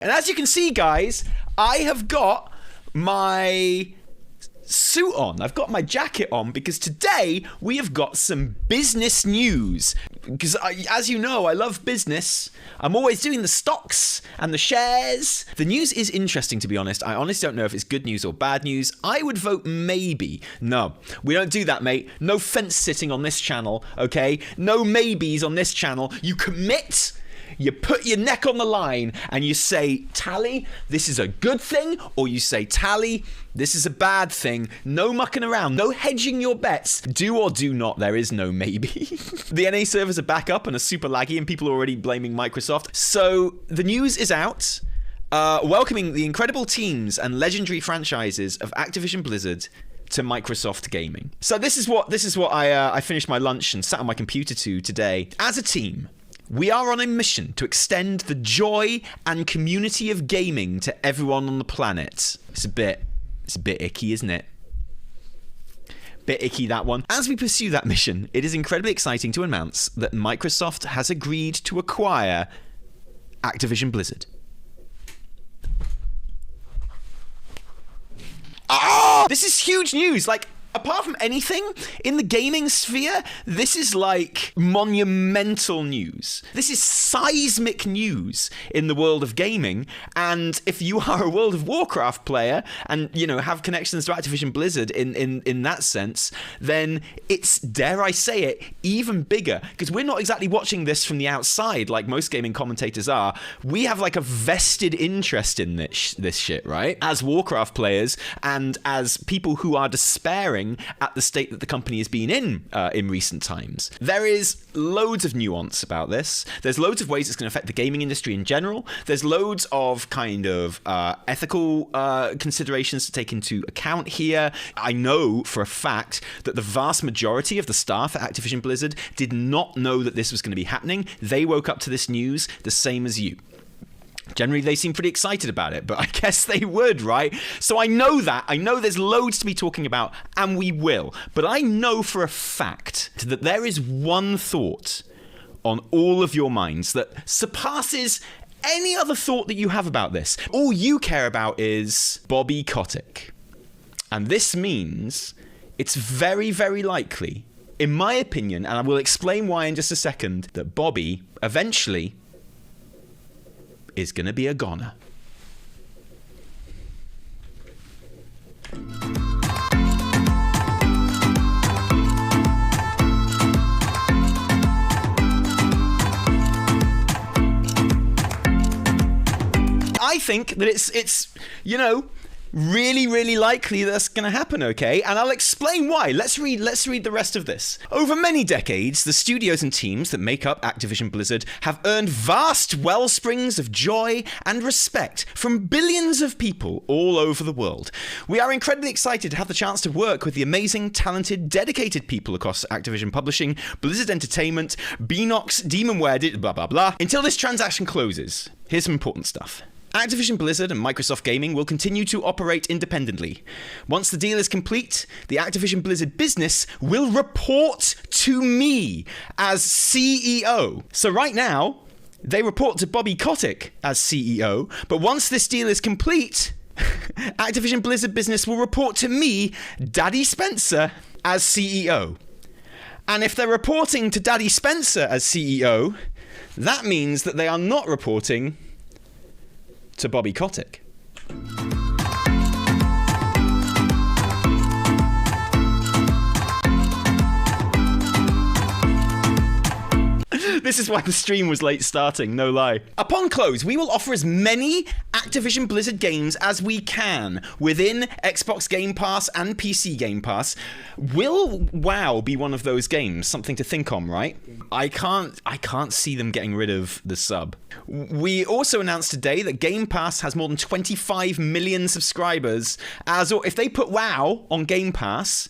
And as you can see, guys, I have got my suit on. I've got my jacket on because today we have got some business news. Because as you know, I love business. I'm always doing the stocks and the shares. The news is interesting, to be honest. I honestly don't know if it's good news or bad news. I would vote maybe. No, we don't do that, mate. No fence sitting on this channel, okay? No maybes on this channel. You commit. You put your neck on the line and you say, Tali, this is a good thing, or you say, Tali, this is a bad thing. No mucking around, no hedging your bets. Do or do not, there is no maybe. The NA servers are back up and are super laggy and people are already blaming Microsoft. So the news is out, welcoming the incredible teams and legendary franchises of Activision Blizzard to Microsoft Gaming. So this is what I finished my lunch and sat on my computer to today. As a team, we are on a mission to extend the joy and community of gaming to everyone on the planet. It's a bit icky, isn't it? Bit icky, that one. As we pursue that mission, it is incredibly exciting to announce that Microsoft has agreed to acquire Activision Blizzard. Oh! This is huge news. Like, apart from anything in the gaming sphere, this is like monumental news. This is seismic news in the world of gaming. And if you are a World of Warcraft player and, you know, have connections to Activision Blizzard in that sense, then it's, dare I say it, even bigger. Because we're not exactly watching this from the outside like most gaming commentators are. We have like a vested interest in this shit, right? As Warcraft players and as people who are despairing at the state that the company has been in recent times. There is loads of nuance about this. There's loads of ways it's going to affect the gaming industry in general. There's loads of kind of ethical considerations to take into account here. I know for a fact that the vast majority of the staff at Activision Blizzard did not know that this was going to be happening. They woke up to this news the same as you. Generally, they seem pretty excited about it, but I guess they would, right? So I know that. I know there's loads to be talking about, and we will. But I know for a fact that there is one thought on all of your minds that surpasses any other thought that you have about this. All you care about is Bobby Kotick. And this means it's very, very likely, in my opinion, and I will explain why in just a second, that Bobby eventually is going to be a goner. I think that it's you know, really, really likely that's going to happen, okay? And I'll explain why. Let's read the rest of this. Over many decades, the studios and teams that make up Activision Blizzard have earned vast wellsprings of joy and respect from billions of people all over the world. We are incredibly excited to have the chance to work with the amazing, talented, dedicated people across Activision Publishing, Blizzard Entertainment, Beenox, Demonware, blah, blah, blah. Until this transaction closes, here's some important stuff. Activision Blizzard and Microsoft Gaming will continue to operate independently. Once the deal is complete, the Activision Blizzard business will report to me as CEO. So right now, they report to Bobby Kotick as CEO, but once this deal is complete, Activision Blizzard business will report to me, Daddy Spencer, as CEO. And if they're reporting to Daddy Spencer as CEO, that means that they are not reporting to Bobby Kotick. This is why the stream was late starting, no lie. Upon close, we will offer as many Activision Blizzard games as we can within Xbox Game Pass and PC Game Pass. Will WoW be one of those games? Something to think on, right? I can't see them getting rid of the sub. We also announced today that Game Pass has more than 25 million subscribers. If they put WoW on Game Pass,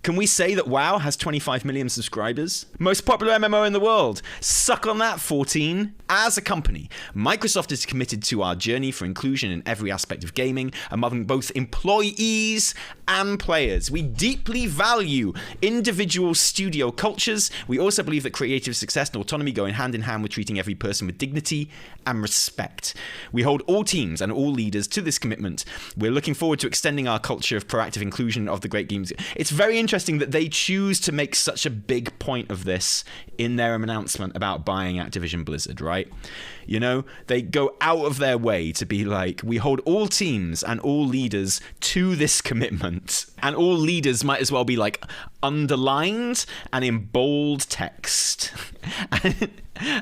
Can we say that WoW has 25 million subscribers? Most popular MMO in the world. Suck on that, 14. As a company, Microsoft is committed to our journey for inclusion in every aspect of gaming, among both employees and players. We deeply value individual studio cultures. We also believe that creative success and autonomy go hand in hand with treating every person with dignity and respect. We hold all teams and all leaders to this commitment. We're looking forward to extending our culture of proactive inclusion of the great games. It's very interesting that they choose to make such a big point of this in their announcement about buying Activision Blizzard, right? You know, they go out of their way to be like, we hold all teams and all leaders to this commitment. And all leaders might as well be like underlined and in bold text.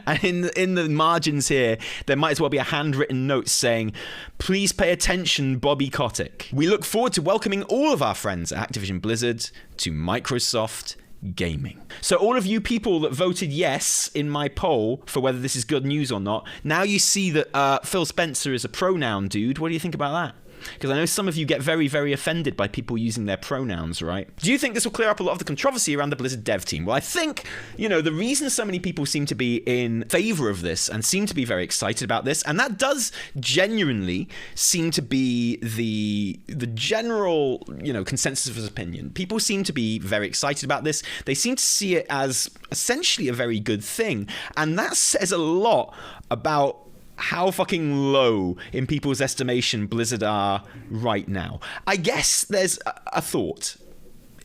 And in the margins here, there might as well be a handwritten note saying, please pay attention, Bobby Kotick. We look forward to welcoming all of our friends at Activision Blizzard to Microsoft Gaming. So all of you people that voted yes in my poll for whether this is good news or not, now you see that Phil Spencer is a pronoun dude. What do you think about that? Because I know some of you get very, very offended by people using their pronouns, right? Do you think this will clear up a lot of the controversy around the Blizzard dev team? Well, I think, the reason so many people seem to be in favor of this and seem to be very excited about this, and that does genuinely seem to be the general, consensus of opinion. People seem to be very excited about this. They seem to see it as essentially a very good thing. And that says a lot about how fucking low in people's estimation Blizzard are right now. I guess there's a thought,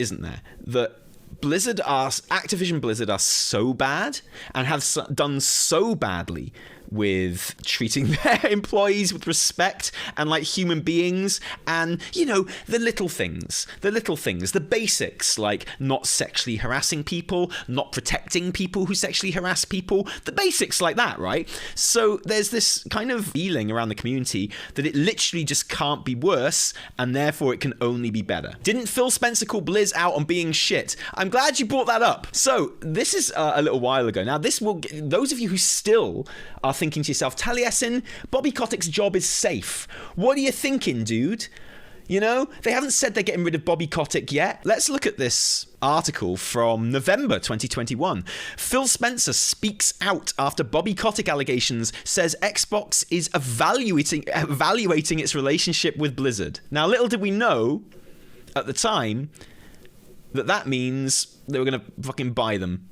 isn't there, that Activision Blizzard are so bad and have done so badly with treating their employees with respect and like human beings, and the little things, the basics, like not sexually harassing people, not protecting people who sexually harass people, the basics like that, right? So there's this kind of feeling around the community that it literally just can't be worse, and therefore it can only be better. Didn't Phil Spencer call Blizz out on being shit? I'm glad you brought that up. So this is a little while ago. Now this will, those of you who still are thinking to yourself, Taliesin, Bobby Kotick's job is safe. What are you thinking, dude? They haven't said they're getting rid of Bobby Kotick yet. Let's look at this article from November 2021. Phil Spencer speaks out after Bobby Kotick allegations, says Xbox is evaluating its relationship with Blizzard. Now, little did we know at the time that means they were going to fucking buy them.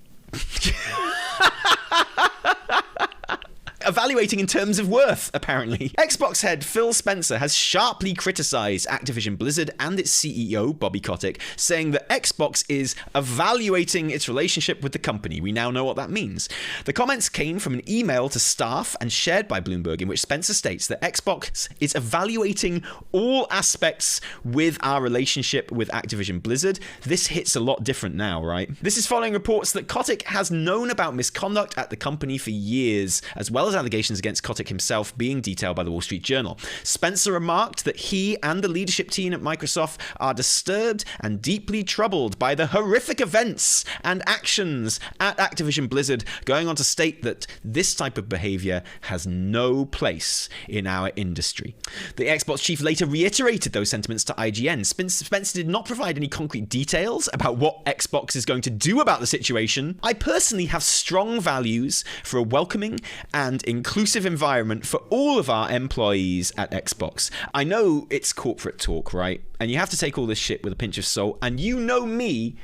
Evaluating in terms of worth, apparently. Xbox head Phil Spencer has sharply criticized Activision Blizzard and its CEO, Bobby Kotick, saying that Xbox is evaluating its relationship with the company. We now know what that means. The comments came from an email to staff and shared by Bloomberg, in which Spencer states that Xbox is evaluating all aspects with our relationship with Activision Blizzard. This hits a lot different now, right? This is following reports that Kotick has known about misconduct at the company for years, as well as allegations against Kotick himself being detailed by the Wall Street Journal. Spencer remarked that he and the leadership team at Microsoft are disturbed and deeply troubled by the horrific events and actions at Activision Blizzard, going on to state that this type of behavior has no place in our industry. The Xbox chief later reiterated those sentiments to IGN. Spencer did not provide any concrete details about what Xbox is going to do about the situation. I personally have strong values for a welcoming and inclusive environment for all of our employees at Xbox. I know it's corporate talk, right? And you have to take all this shit with a pinch of salt. And you know me,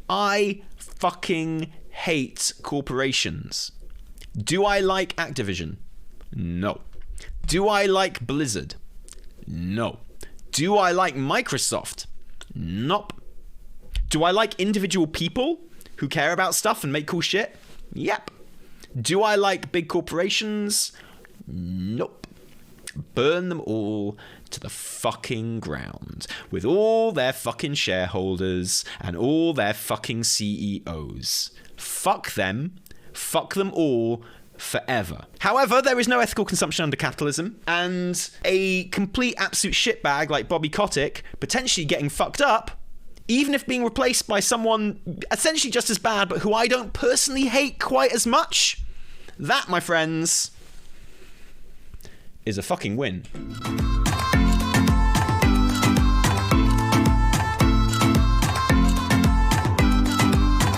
I fucking hate corporations. Do I like Activision? No. Do I like Blizzard? No. Do I like Microsoft? Nope. Do I like individual people who care about stuff and make cool shit? Yep. Do I like big corporations? Nope. Burn them all to the fucking ground with all their fucking shareholders and all their fucking CEOs. Fuck them. Fuck them all forever. However, there is no ethical consumption under capitalism, and a complete absolute shitbag like Bobby Kotick potentially getting fucked up, even if being replaced by someone essentially just as bad but who I don't personally hate quite as much, that, my friends, is a fucking win. Hey,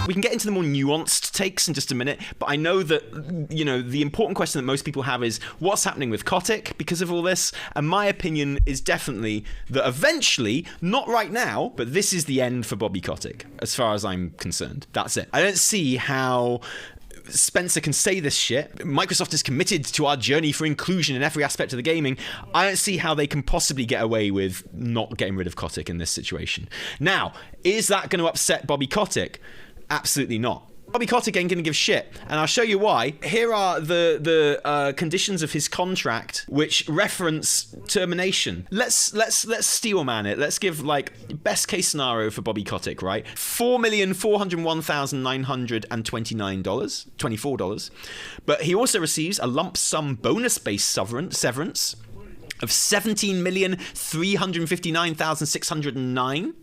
We can get into the more nuanced takes in just a minute, but I know that, you know, the important question that most people have is what's happening with Kotick because of all this? And my opinion is definitely that eventually, not right now, but this is the end for Bobby Kotick, as far as I'm concerned. That's it. I don't see how Spencer can say this shit. Microsoft is committed to our journey for inclusion in every aspect of the gaming. I don't see how they can possibly get away with not getting rid of Kotick in this situation. Now, is that going to upset Bobby Kotick? Absolutely not. Bobby Kotick ain't going to give shit, and I'll show you why. Here are the conditions of his contract, which reference termination. Let's steelman it. Let's give like best case scenario for Bobby Kotick, right? $4,401,929, $24. But he also receives a lump sum bonus-based severance of $17,359,609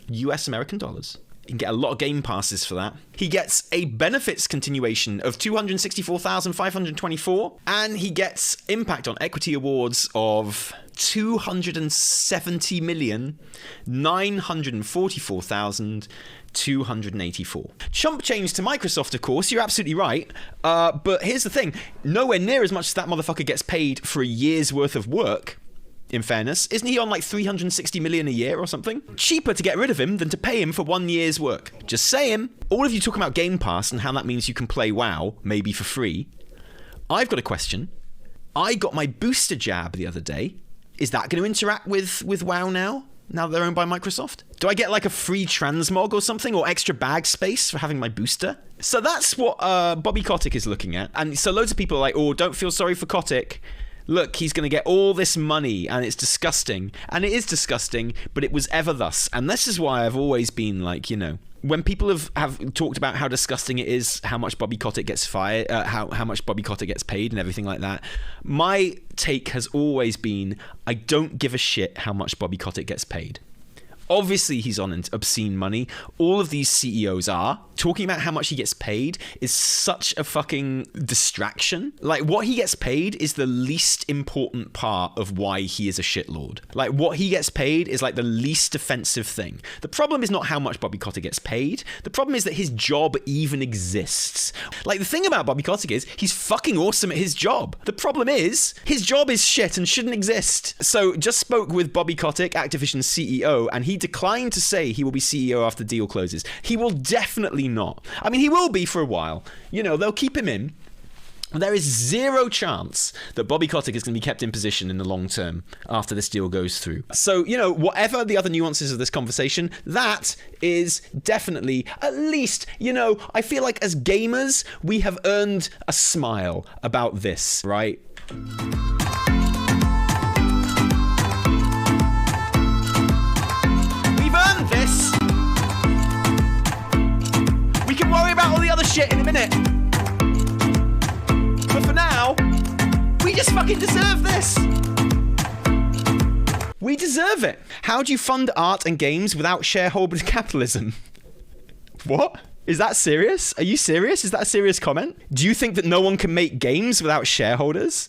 US American dollars. You can get a lot of game passes for that. He gets a benefits continuation of $264,524, and he gets impact on equity awards of $270,944,284. Chump change to Microsoft, of course, you're absolutely right. But here's the thing. Nowhere near as much as that motherfucker gets paid for a year's worth of work. In fairness, isn't he on like $360 million a year or something? Cheaper to get rid of him than to pay him for 1 year's work. Just saying. All of you talking about Game Pass and how that means you can play WoW, maybe for free. I've got a question. I got my booster jab the other day. Is that going to interact with WoW now that they're owned by Microsoft? Do I get like a free transmog or something, or extra bag space for having my booster? So that's what Bobby Kotick is looking at. And so loads of people are like, oh, don't feel sorry for Kotick. Look, he's going to get all this money, and it's disgusting. And it is disgusting, but it was ever thus. And this is why I've always been like, you know, when people have talked about how disgusting it is, how much Bobby Kotick gets fired, how much Bobby Kotick gets paid and everything like that, my take has always been, I don't give a shit how much Bobby Kotick gets paid. Obviously, he's on obscene money. All of these CEOs are. Talking about how much he gets paid is such a fucking distraction. Like, what he gets paid is the least important part of why he is a shitlord. Like, what he gets paid is like the least offensive thing. The problem is not how much Bobby Kotick gets paid. The problem is that his job even exists. Like, the thing about Bobby Kotick is he's fucking awesome at his job. The problem is his job is shit and shouldn't exist. So, just spoke with Bobby Kotick, Activision's CEO, and he declined to say he will be CEO after the deal closes. He will definitely not. I mean, he will be for a while. You know, they'll keep him in. There is zero chance that Bobby Kotick is going to be kept in position in the long term after this deal goes through. So, you know, whatever the other nuances of this conversation, that is definitely, at least, you know, I feel like as gamers, we have earned a smile about this, right? This. We can worry about all the other shit in a minute. But for now, we just fucking deserve this. We deserve it. How do you fund art and games without shareholder capitalism? What? Is that serious? Are you serious? Is that a serious comment? Do you think that no one can make games without shareholders?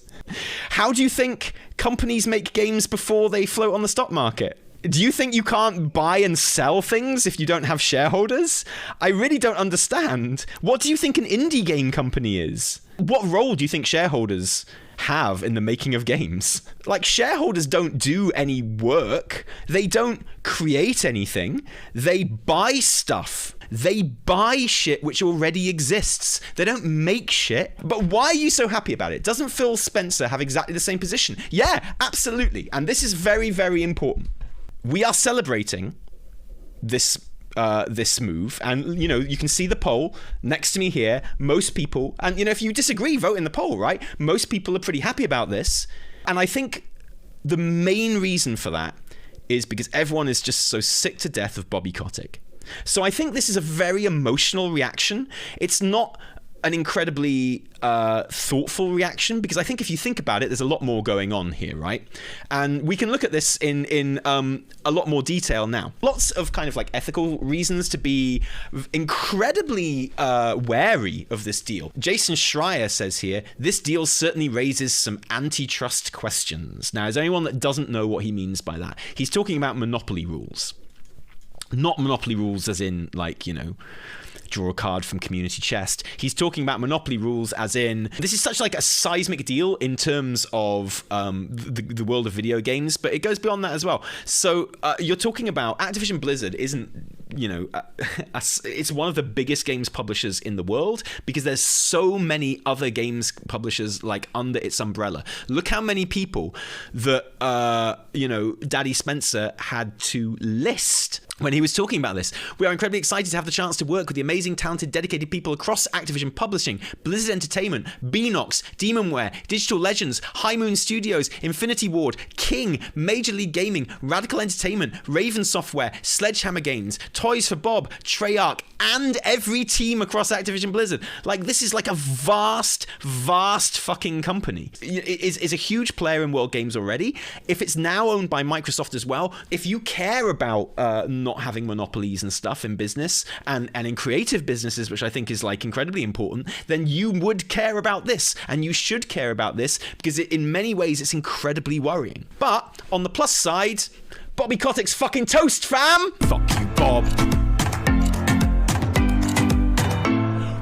How do you think companies make games before they float on the stock market? Do you think you can't buy and sell things if you don't have shareholders? I really don't understand. What do you think an indie game company is? What role do you think shareholders have in the making of games? Like, shareholders don't do any work. They don't create anything. They buy stuff. They buy shit which already exists. They don't make shit. But why are you so happy about it? Doesn't Phil Spencer have exactly the same position? Yeah, absolutely. And this is very, very important. We are celebrating this move, and you know, you can see the poll next to me here. Most people, and you know, if you disagree, vote in the poll, right? Most people are pretty happy about this, and I think the main reason for that is because everyone is just so sick to death of Bobby Kotick. So I think this is a very emotional reaction. It's not an incredibly thoughtful reaction, because I think if you think about it, there's a lot more going on here, right? And we can look at this in a lot more detail now. Lots of kind of like ethical reasons to be incredibly wary of this deal. Jason Schreier says here, this deal certainly raises some antitrust questions. Now, is there anyone that doesn't know what he means by that? He's talking about monopoly rules. Not monopoly rules as in, like, draw a card from community chest. He's talking about monopoly rules as in, this is such like a seismic deal in terms of the world of video games, but it goes beyond that as well. So you're talking about Activision Blizzard isn't, it's one of the biggest games publishers in the world because there's so many other games publishers like under its umbrella. Look how many people that, Daddy Spencer had to list when he was talking about this. We are incredibly excited to have the chance to work with the amazing, talented, dedicated people across Activision Publishing, Blizzard Entertainment, Beanox, Demonware, Digital Legends, High Moon Studios, Infinity Ward, King, Major League Gaming, Radical Entertainment, Raven Software, Sledgehammer Games, Toys for Bob, Treyarch, and every team across Activision Blizzard. Like, this is like a vast fucking company. It's a huge player in world games already. If it's now owned by Microsoft as well, if you care about not having monopolies and stuff in business and in creative businesses, which I think is like incredibly important, then you would care about this, and you should care about this because in many ways it's incredibly worrying. But on the plus side, Bobby Kotick's fucking toast, fam. Fuck you, Bob.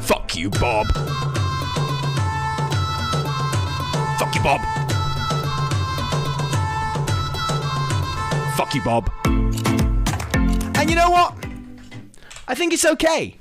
Fuck you, Bob. Fuck you, Bob. Fuck you, Bob. And you know what? I think it's okay.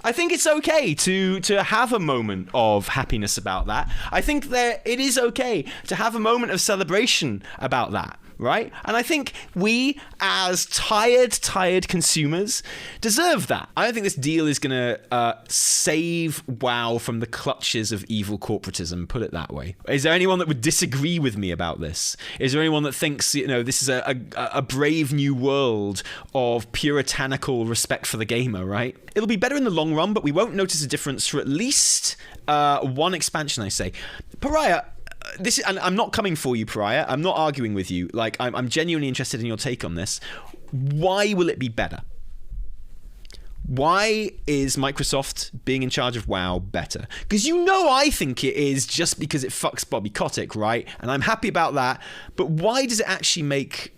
I think it's okay to have a moment of happiness about that. I think that it is okay to have a moment of celebration about that, right? And I think we, as tired consumers, deserve that. I don't think this deal is going to save WoW from the clutches of evil corporatism, put it that way. Is there anyone that would disagree with me about this? Is there anyone that thinks, this is a brave new world of puritanical respect for the gamer, right? It'll be better in the long run, but we won't notice a difference for at least one expansion, I say. Pariah, and I'm not coming for you, Pariah. I'm not arguing with you. Like, I'm genuinely interested in your take on this. Why will it be better? Why is Microsoft being in charge of WoW better? Because I think it is just because it fucks Bobby Kotick, right? And I'm happy about that. But why does it actually make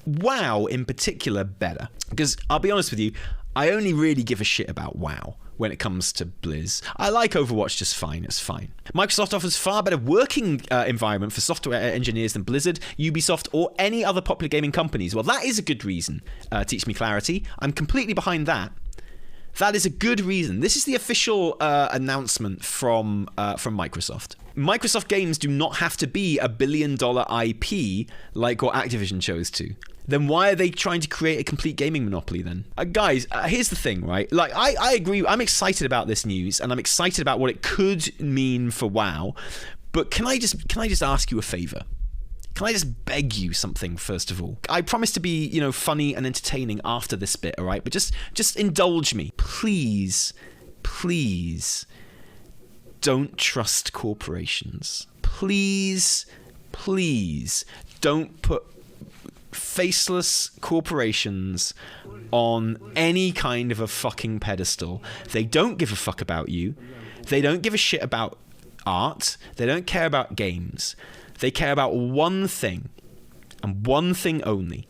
WoW in particular better? Because I'll be honest with you, I only really give a shit about WoW when it comes to Blizz. I like Overwatch just fine, it's fine. Microsoft offers far better working environment for software engineers than Blizzard, Ubisoft, or any other popular gaming companies. Well, that is a good reason. Teach me clarity. I'm completely behind that. That is a good reason. This is the official announcement from Microsoft. Microsoft games do not have to be a $1 billion IP like what Activision chose to. Then why are they trying to create a complete gaming monopoly then? Guys, here's the thing, right? Like, I agree. I'm excited about this news, and I'm excited about what it could mean for WoW. But can I just ask you a favor? Can I just beg you something, first of all? I promise to be, funny and entertaining after this bit, all right? But just indulge me. Please, don't trust corporations. Please, don't put faceless corporations on any kind of a fucking pedestal. They don't give a fuck about you. They don't give a shit about art. They don't care about games. They care about one thing, and one thing only.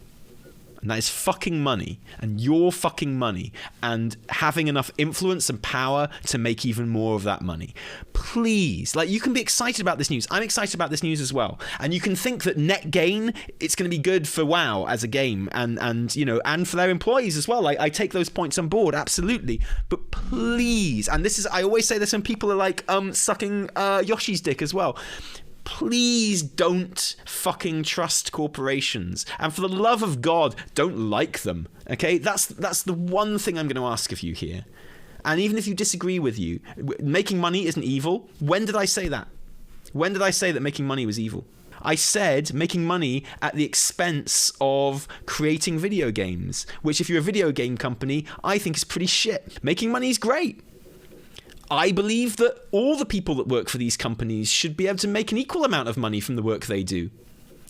And that is fucking money, and your fucking money, and having enough influence and power to make even more of that money. Please, you can be excited about this news. I'm excited about this news as well. And you can think that net gain, it's going to be good for WoW as a game, and for their employees as well. I take those points on board, absolutely. But please, and I always say this when people are sucking Yoshi's dick as well. Please don't fucking trust corporations. And for the love of God, don't like them. Okay? That's the one thing I'm going to ask of you here. And even if you disagree with you, making money isn't evil. When did I say that? When did I say that making money was evil? I said making money at the expense of creating video games, which if you're a video game company, I think is pretty shit. Making money is great. I believe that all the people that work for these companies should be able to make an equal amount of money from the work they do.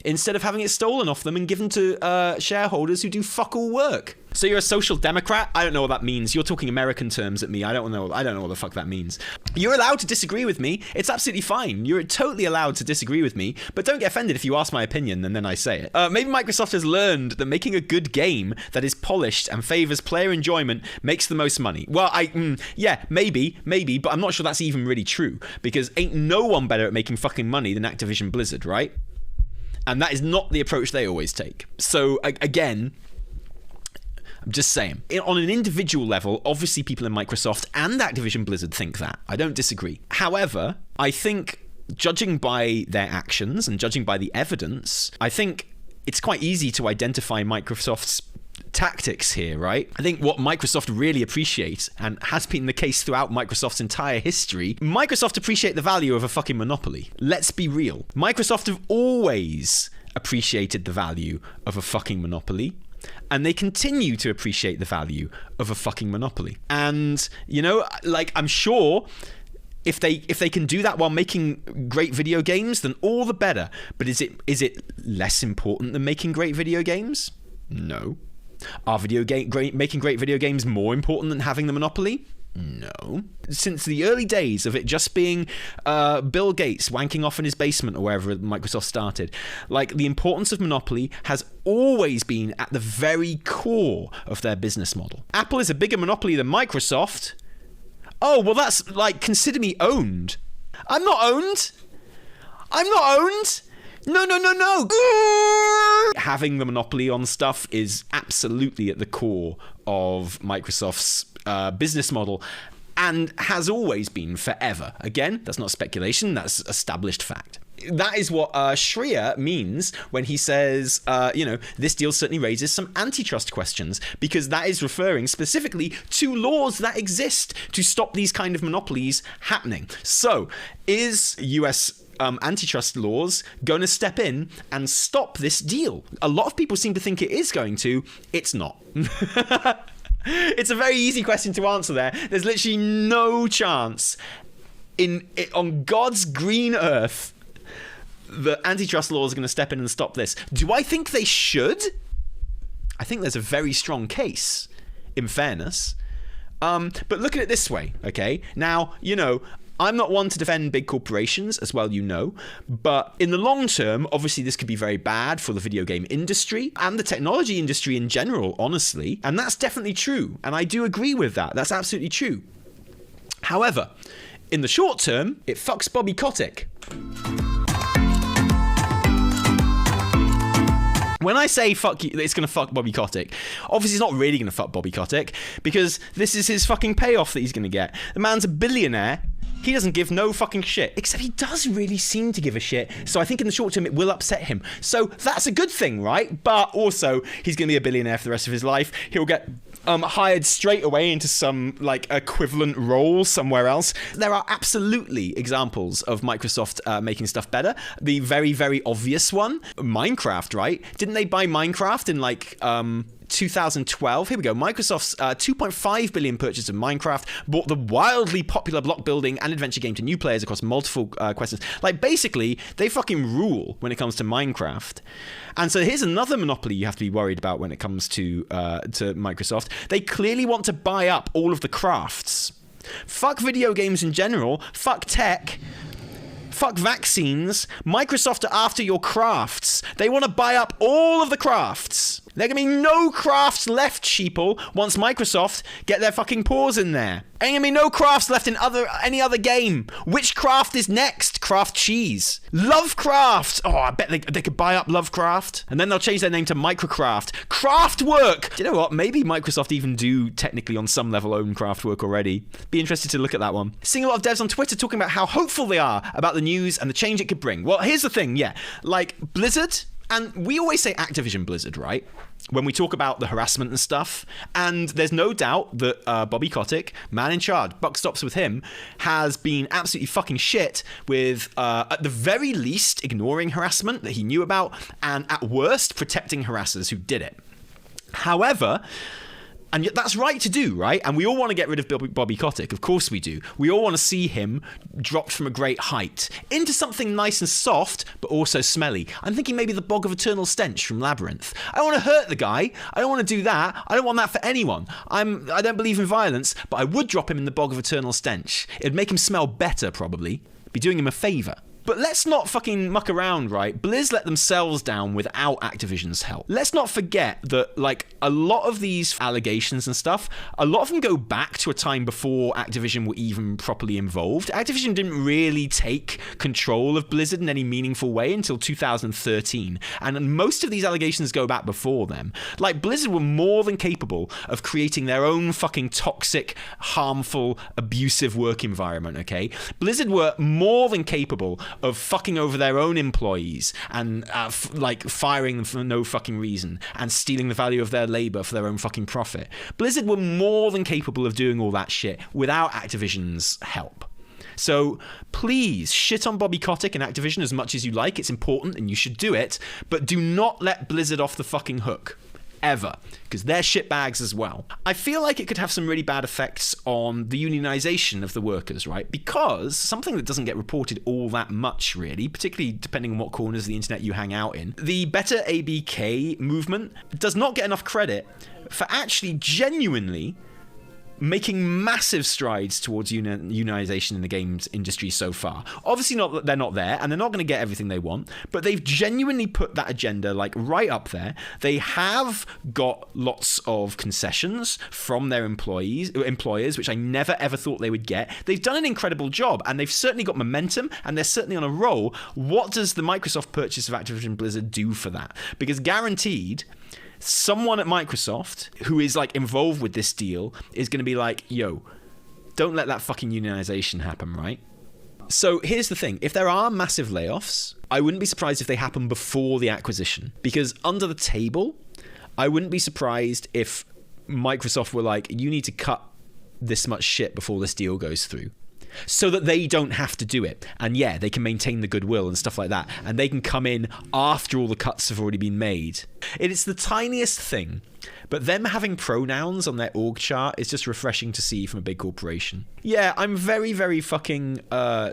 instead of having it stolen off them and given to shareholders who do fuck all work. So you're a social democrat? I don't know what that means. You're talking American terms at me. I don't know what the fuck that means. You're allowed to disagree with me. It's absolutely fine. You're totally allowed to disagree with me, but don't get offended if you ask my opinion and then I say it. Maybe Microsoft has learned that making a good game that is polished and favors player enjoyment makes the most money. Well, yeah, maybe, but I'm not sure that's even really true, because ain't no one better at making fucking money than Activision Blizzard, right? And that is not the approach they always take. So, again, I'm just saying. On an individual level, obviously people in Microsoft and Activision Blizzard think that. I don't disagree. However, I think, judging by their actions and judging by the evidence, I think it's quite easy to identify Microsoft's tactics here, right? I think what Microsoft really appreciates, and has been the case throughout Microsoft's entire history, Microsoft appreciate the value of a fucking monopoly. Let's be real. Microsoft have always appreciated the value of a fucking monopoly. And they continue to appreciate the value of a fucking monopoly. And, you know, like, I'm sure if they can do that while making great video games, then all the better. But is it less important than making great video games? No. Are making great video games more important than having the monopoly? No. Since the early days of it just being Bill Gates wanking off in his basement or wherever Microsoft started, like, the importance of monopoly has always been at the very core of their business model. Apple is a bigger monopoly than Microsoft. Oh, well, that's like, consider me owned. I'm not owned. No. Having the monopoly on stuff is absolutely at the core of Microsoft's business model, and has always been forever. Again, that's not speculation, that's established fact. That is what Schreier means when he says, this deal certainly raises some antitrust questions, because that is referring specifically to laws that exist to stop these kind of monopolies happening. So, is US antitrust laws going to step in and stop this deal? A lot of people seem to think it is going to. It's not. It's a very easy question to answer there. There's literally no chance on God's green earth that antitrust laws are going to step in and stop this. Do I think they should? I think there's a very strong case, in fairness. But look at it this way, okay? Now, I'm not one to defend big corporations, as well you know, but in the long term, obviously this could be very bad for the video game industry and the technology industry in general, honestly, and that's definitely true, and I do agree with that. That's absolutely true. However, in the short term, it fucks Bobby Kotick. When I say fuck you, it's going to fuck Bobby Kotick, obviously it's not really going to fuck Bobby Kotick, because this is his fucking payoff that he's going to get. The man's a billionaire. He doesn't give no fucking shit, except he does really seem to give a shit. So I think in the short term, it will upset him. So that's a good thing, right? But also, he's going to be a billionaire for the rest of his life. He'll get hired straight away into some like equivalent role somewhere else. There are absolutely examples of Microsoft making stuff better. The very, very obvious one, Minecraft, right? Didn't they buy Minecraft in like 2012. Here we go. Microsoft's 2.5 billion purchase of Minecraft brought the wildly popular block building and adventure game to new players across multiple questions. Like, basically, they fucking rule when it comes to Minecraft. And so here's another monopoly you have to be worried about when it comes to Microsoft. They clearly want to buy up all of the crafts. Fuck video games in general. Fuck tech. Fuck vaccines. Microsoft are after your crafts. They want to buy up all of the crafts. There can be no crafts left, sheeple, once Microsoft get their fucking paws in there. Ain't gonna be no crafts left in any other game. Which craft is next? Craft cheese. Lovecraft. Oh, I bet they could buy up Lovecraft. And then they'll change their name to Microcraft. Craftwork. Do you know what? Maybe Microsoft even do technically on some level own Craftwork already. Be interested to look at that one. Seeing a lot of devs on Twitter talking about how hopeful they are about the news and the change it could bring. Well, here's the thing, yeah. Like, Blizzard... And we always say Activision Blizzard, right? When we talk about the harassment and stuff. And there's no doubt that Bobby Kotick, man in charge, buck stops with him, has been absolutely fucking shit with, at the very least, ignoring harassment that he knew about, and at worst, protecting harassers who did it. However, And that's right to do, right? And we all want to get rid of Bobby Kotick. Of course we do. We all want to see him dropped from a great height into something nice and soft, but also smelly. I'm thinking maybe the Bog of Eternal Stench from Labyrinth. I don't want to hurt the guy. I don't want to do that. I don't want that for anyone. I don't believe in violence, but I would drop him in the Bog of Eternal Stench. It'd make him smell better, probably. Be doing him a favour. But let's not fucking muck around, right? Blizz let themselves down without Activision's help. Let's not forget that, like, a lot of these allegations and stuff, a lot of them go back to a time before Activision were even properly involved. Activision didn't really take control of Blizzard in any meaningful way until 2013. And most of these allegations go back before them. Like, Blizzard were more than capable of creating their own fucking toxic, harmful, abusive work environment, okay? Blizzard were more than capable of fucking over their own employees and firing them for no fucking reason and stealing the value of their labor for their own fucking profit. Blizzard were more than capable of doing all that shit without Activision's help. So please shit on Bobby Kotick and Activision as much as you like. It's important and you should do it, but do not let Blizzard off the fucking hook. Ever, because they're shitbags as well. I feel like it could have some really bad effects on the unionization of the workers, right? Because something that doesn't get reported all that much, really, particularly depending on what corners of the internet you hang out in, the Better ABK movement does not get enough credit for actually genuinely making massive strides towards unionization in the games industry so far. Obviously they're not there, and they're not going to get everything they want, but they've genuinely put that agenda like right up there. They have got lots of concessions from their employers, which I never ever thought they would get. They've done an incredible job, and they've certainly got momentum, and they're certainly on a roll. What does the Microsoft purchase of Activision Blizzard do for that? Because guaranteed, someone at Microsoft who is like involved with this deal is going to be like, yo, don't let that fucking unionization happen, right? So here's the thing. If there are massive layoffs, I wouldn't be surprised if they happen before the acquisition. Because under the table, I wouldn't be surprised if Microsoft were like, you need to cut this much shit before this deal goes through, so that they don't have to do it. And yeah, they can maintain the goodwill and stuff like that. And they can come in after all the cuts have already been made. It's the tiniest thing, but them having pronouns on their org chart is just refreshing to see from a big corporation. Yeah, I'm very, very fucking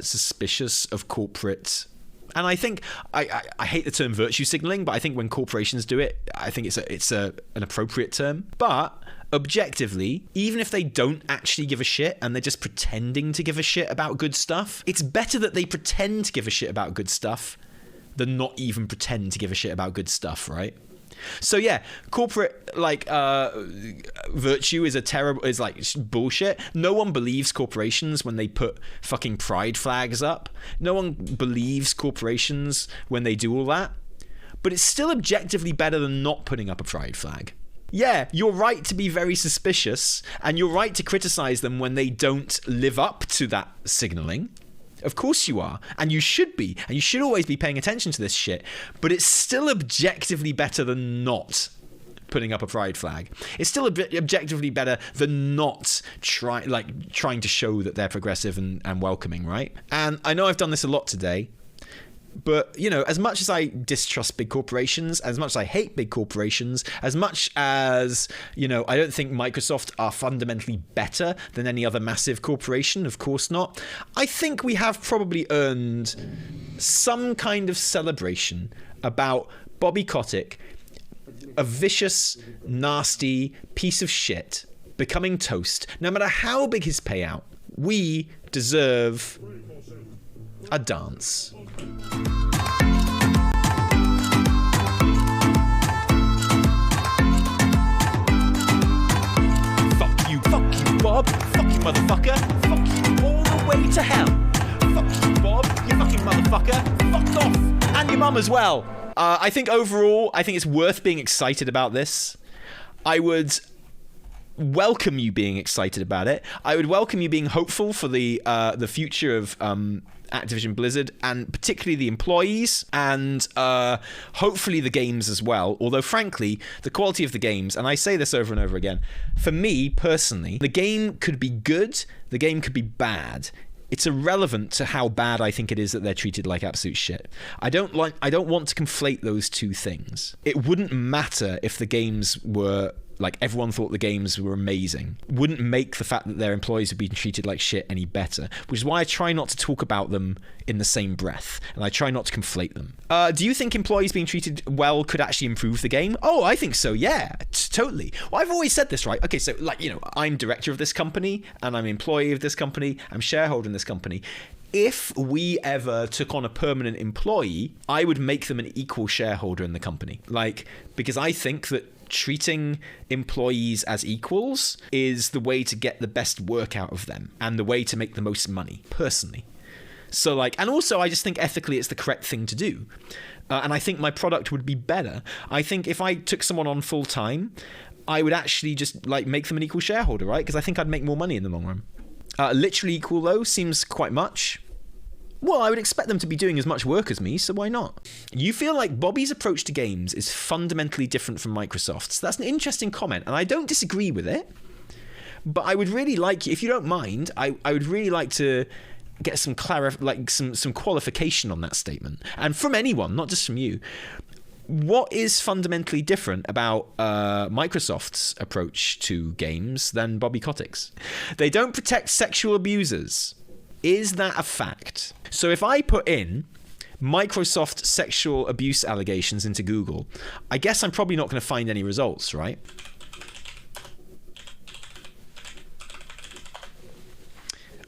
suspicious of corporate. And I think I hate the term virtue signaling, but I think when corporations do it, I think it's an appropriate term. But objectively, even if they don't actually give a shit and they're just pretending to give a shit about good stuff, it's better that they pretend to give a shit about good stuff than not even pretend to give a shit about good stuff, right? So yeah, corporate virtue is like bullshit. No one believes corporations when they put fucking pride flags up. No one believes corporations when they do all that. But it's still objectively better than not putting up a pride flag. Yeah, you're right to be very suspicious, and you're right to criticize them when they don't live up to that signaling. Of course you are, and you should be, and you should always be paying attention to this shit, but it's still objectively better than not putting up a pride flag. It's still objectively better than not trying to show that they're progressive and welcoming, right? And I know I've done this a lot today, but, you know, as much as I distrust big corporations, as much as I hate big corporations, as much as, you know, I don't think Microsoft are fundamentally better than any other massive corporation, of course not, I think we have probably earned some kind of celebration about Bobby Kotick, a vicious, nasty piece of shit, becoming toast. No matter how big his payout, we deserve a dance. Fuck you, Bob. Fuck you, motherfucker. Fuck you all the way to hell. Fuck you, Bob. You fucking motherfucker. Fuck off. And your mum as well. I think overall, I think it's worth being excited about this. I would welcome you being excited about it. I would welcome you being hopeful for the future of Activision Blizzard, and particularly the employees, and hopefully the games as well. Although frankly, the quality of the games, and I say this over and over again, for me personally, the game could be good, the game could be bad. It's irrelevant to how bad I think it is that they're treated like absolute shit. I don't want to conflate those two things. It wouldn't matter if the games were like everyone thought the games were amazing, wouldn't make the fact that their employees have been treated like shit any better, which is why I try not to talk about them in the same breath, and I try not to conflate them. Do you think employees being treated well could actually improve the game? Oh, I think so, yeah, totally. Well, I've always said this, right? Okay, so like, you know, I'm director of this company, and I'm employee of this company, I'm shareholder in this company. If we ever took on a permanent employee, I would make them an equal shareholder in the company. Like, because I think that treating employees as equals is the way to get the best work out of them and the way to make the most money, personally. So like, and also I just think ethically it's the correct thing to do. And I think my product would be better. I think if I took someone on full time, I would actually just like make them an equal shareholder, right? Because I think I'd make more money in the long run. Literally equal, though, seems quite much. Well, I would expect them to be doing as much work as me, so why not? You feel like Bobby's approach to games is fundamentally different from Microsoft's. That's an interesting comment, and I don't disagree with it. But I would really like, if you don't mind, I would really like to get some some qualification on that statement. And from anyone, not just from you. What is fundamentally different about Microsoft's approach to games than Bobby Kotick's? They don't protect sexual abusers. Is that a fact? So if I put in Microsoft sexual abuse allegations into Google, I guess I'm probably not going to find any results, right?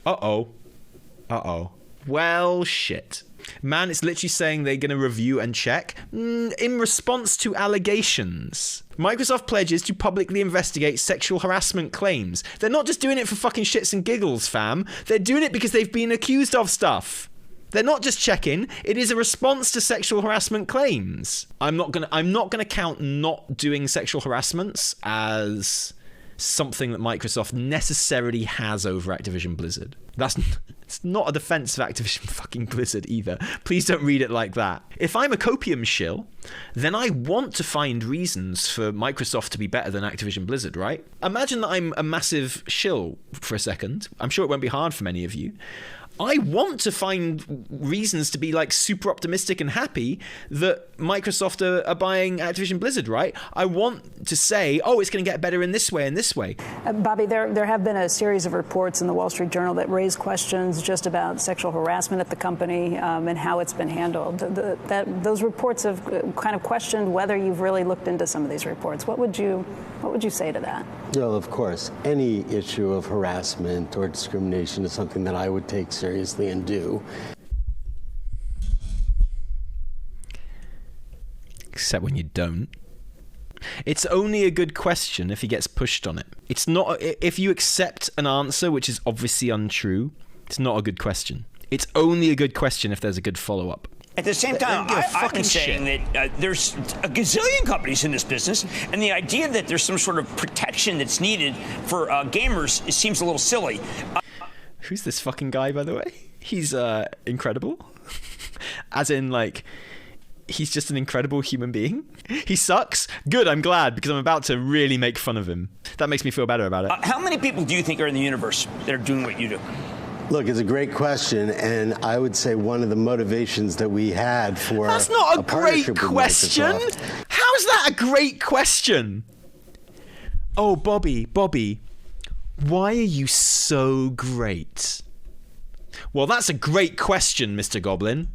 Uh-oh. Well, shit. Man, it's literally saying they're going to review and check. In response to allegations, Microsoft pledges to publicly investigate sexual harassment claims. They're not just doing it for fucking shits and giggles, fam. They're doing it because they've been accused of stuff. They're not just checking. It is a response to sexual harassment claims. I'm not gonna count not doing sexual harassments as something that Microsoft necessarily has over Activision Blizzard. It's not a defense of Activision fucking Blizzard either. Please don't read it like that. If I'm a copium shill, then I want to find reasons for Microsoft to be better than Activision Blizzard, right? Imagine that I'm a massive shill for a second. I'm sure it won't be hard for many of you. I want to find reasons to be like super optimistic and happy that Microsoft are buying Activision Blizzard, right? I want to say, oh, it's going to get better in this way and this way. Bobby, there have been a series of reports in the Wall Street Journal that raise questions just about sexual harassment at the company and how it's been handled. Those reports have kind of questioned whether you've really looked into some of these reports. What would you say to that? Well, of course, any issue of harassment or discrimination is something that I would take seriously and do. Except when you don't. It's only a good question if he gets pushed on it. It's not if you accept an answer which is obviously untrue. It's not a good question. It's only a good question if there's a good follow-up. At the same time, I've been saying that there's a gazillion companies in this business, and the idea that there's some sort of protection that's needed for gamers, it seems a little silly. Who's this fucking guy, by the way? He's incredible. As in, like, he's just an incredible human being. He sucks. Good, I'm glad, because I'm about to really make fun of him. That makes me feel better about it. How many people do you think are in the universe that are doing what you do? Look, it's a great question, and I would say one of the motivations that we had for That's not a great question. How's that a great question? Oh, Bobby, why are you so great? Well, that's a great question, Mr. Goblin.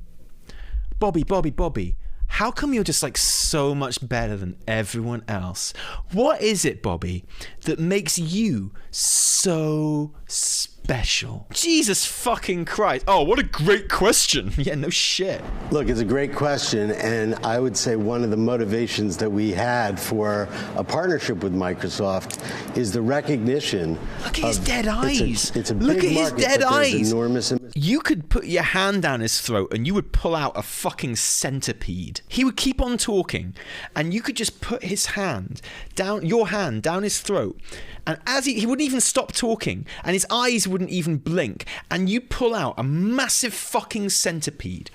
Bobby, how come you're just like so much better than everyone else? What is it, Bobby, that makes you so special? Jesus fucking Christ. Oh, what a great question. Yeah, no shit. Look, it's a great question, and I would say one of the motivations that we had for a partnership with Microsoft is the recognition. Look at his dead eyes. It's a Look big at his market, dead but there's eyes. Enormous. You could put your hand down his throat and you would pull out a fucking centipede. He would keep on talking and you could just put his hand down, your hand down his throat, and as he wouldn't even stop talking and his eyes wouldn't even blink, and you pull out a massive fucking centipede.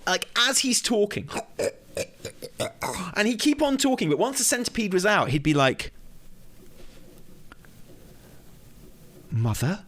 Like as he's talking. And he'd keep on talking, but once the centipede was out, he'd be like, Mother?